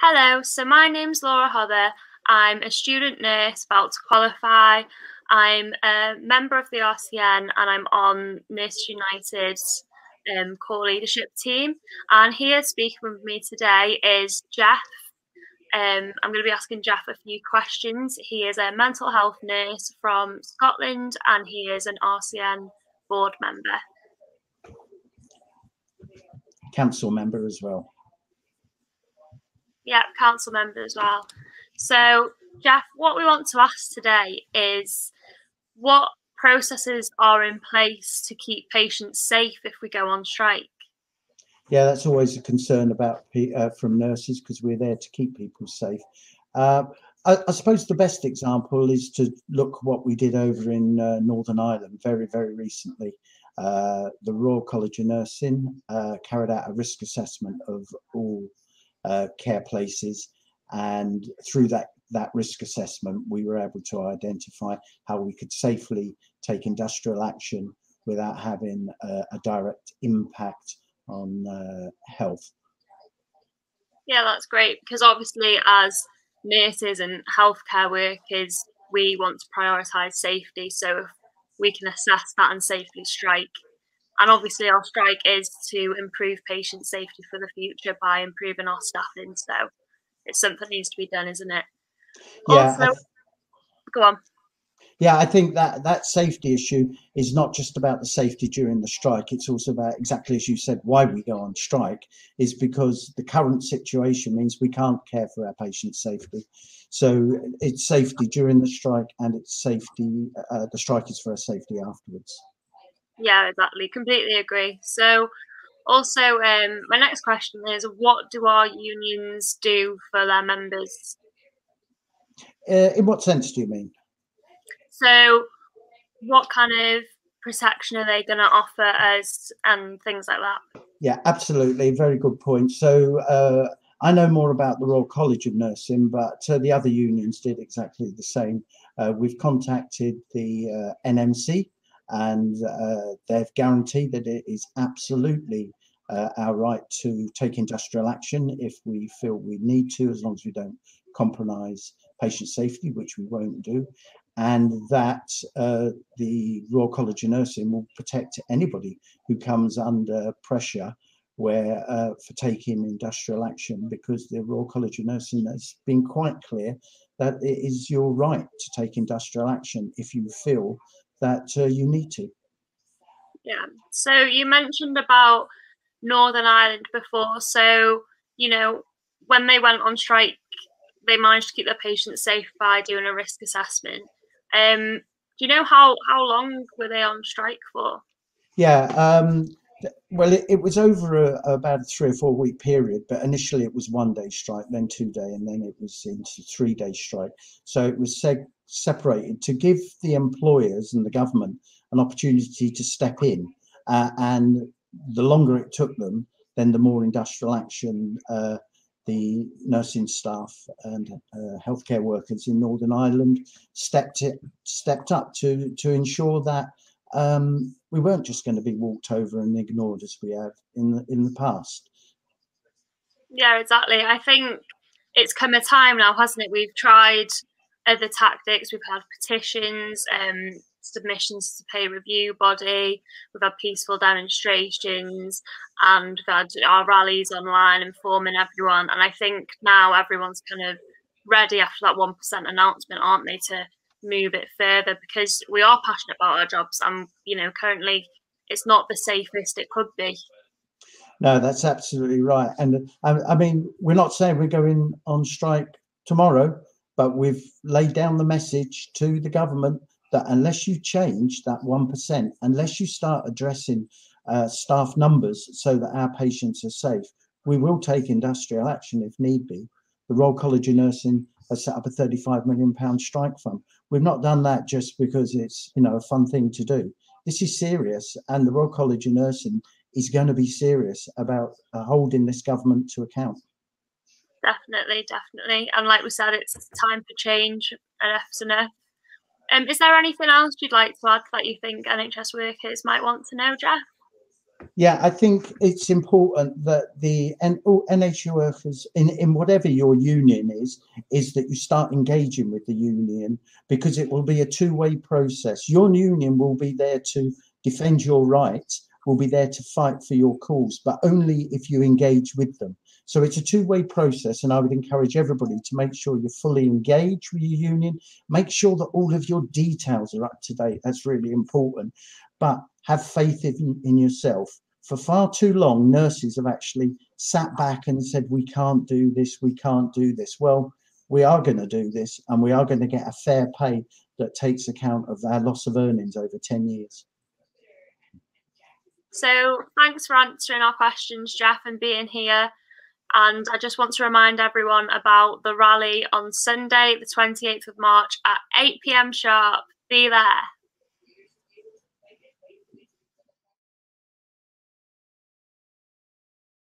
Hello, so my name's Laura Hother. I'm a student nurse about to qualify. I'm a member of the RCN and I'm on Nurses United's core leadership team. And here speaking with me today is Geoff. I'm going to be asking Geoff a few questions. He is a mental health nurse from Scotland and he is an RCN board member. Council member as well. Yeah, council member as well. So, Geoff, what we want to ask today is what processes are in place to keep patients safe if we go on strike? Yeah, that's always a concern about from nurses because we're there to keep people safe. I suppose the best example is to look what we did over in Northern Ireland very, very recently. The Royal College of Nursing carried out a risk assessment of all care places, and through that risk assessment we were able to identify how we could safely take industrial action without having a direct impact on health. Yeah, that's great, because obviously as nurses and healthcare workers we want to prioritise safety, so if we can assess that and safely strike. And obviously our strike is to improve patient safety for the future by improving our staffing. So it's something that needs to be done, isn't it? Yeah, Also, go on. Yeah, I think that safety issue is not just about the safety during the strike. It's also about, exactly as you said, why we go on strike is because the current situation means we can't care for our patients' safety. So it's safety during the strike, and it's safety. The strike is for our safety afterwards. Yeah, exactly. Completely agree. So also, my next question is, what do our unions do for their members? In what sense do you mean? So what kind of protection are they going to offer us and things like that? Yeah, absolutely. Very good point. So I know more about the Royal College of Nursing, but the other unions did exactly the same. We've contacted the NMC, and they've guaranteed that it is absolutely our right to take industrial action if we feel we need to, as long as we don't compromise patient safety, which we won't do, and that the Royal College of Nursing will protect anybody who comes under pressure where for taking industrial action, because the Royal College of Nursing has been quite clear that it is your right to take industrial action if you feel that you need to. Yeah. So you mentioned about Northern Ireland before. So, you know, when they went on strike, they managed to keep their patients safe by doing a risk assessment. Do you know how long were they on strike for? Yeah, well, it was over about a 3 or 4 week period, but initially it was 1 day strike, then 2 day, and then it was into 3 day strike. So it was separated to give the employers and the government an opportunity to step in. And the longer it took them, then the more industrial action the nursing staff and healthcare workers in Northern Ireland stepped up to ensure that we weren't just going to be walked over and ignored as we have in the past. Yeah, exactly. I think it's come a time now, hasn't it? We've tried other tactics. We've had petitions, submissions to pay review body. We've had peaceful demonstrations, and we've had our rallies online informing everyone. And I think now everyone's kind of ready after that 1% announcement, aren't they, to move it further, because we are passionate about our jobs, and currently it's not the safest it could be. No, that's absolutely right. And I mean, we're not saying we're going on strike tomorrow, but we've laid down the message to the government that unless you change that 1%, unless you start addressing staff numbers so that our patients are safe, we will take industrial action if need be. The Royal College of Nursing has set up a £35 million strike fund. We've not done that just because it's a fun thing to do. This is serious, and the Royal College of Nursing is going to be serious about holding this government to account. Definitely. And like we said, it's time for change, enough's enough. Is there anything else you'd like to add that you think NHS workers might want to know, Geoff? Yeah, I think it's important that the NHS workers in whatever your union is that you start engaging with the union, because it will be a two-way process. Your union will be there to defend your rights, will be there to fight for your cause, but only if you engage with them. So it's a two-way process, and I would encourage everybody to make sure you're fully engaged with your union. Make sure that all of your details are up to date. That's really important. But have faith in yourself. For far too long, nurses have actually sat back and said, we can't do this, we can't do this. Well, we are going to do this, and we are going to get a fair pay that takes account of our loss of earnings over 10 years. So thanks for answering our questions, Geoff, and being here. And I just want to remind everyone about the rally on Sunday, the 28th of March at 8 p.m. sharp. Be there.